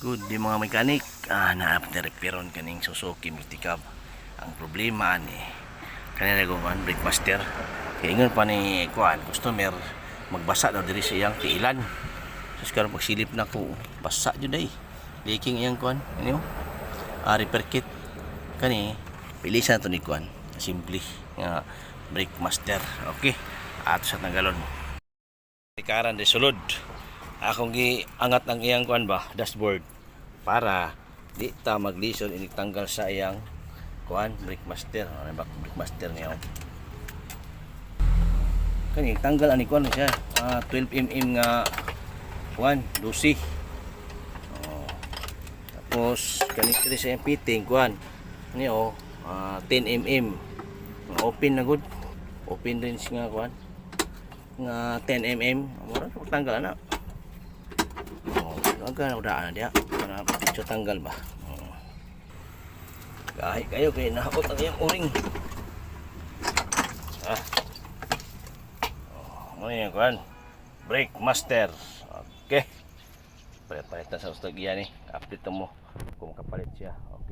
Good di mga mekanik, na-reparon kaning Suzuki Multicab. Ang problema ni kanina gumaan brake master. Kaya ingon pa ni kuan customer magbasa daw diri sa iyang tiilan. So karon pagsilip na ko, basa jud ay. Leaking iyang kuan, ano? Repair kit kani pilisan to ni kuan. Simple nga brake master. Okay. Ato sa tanggalon. Ikaran di sulod. Akong giangat ang iyang kuan ba, dashboard para di ta maglison ini tanggal sa iyang kuan brake master. Ano ba brake master niya? Kani tanggal ani kuan siya. 12 mm nga kuan, lusi. Tapos kani diri sa iyang fitting kuan. Ni 10 mm. Open na good. Open rin nga kuan. Nga 10 mm. Mura tanggal na. Agak udaan dia para picture tanggal ba. Kahit kayo kay naabot ang iyang o-ring. Ano yan kuhan? Brake master. Okay. Palit-palit na sa ustag yan eh. Update mo kung kapalit siya. Okay.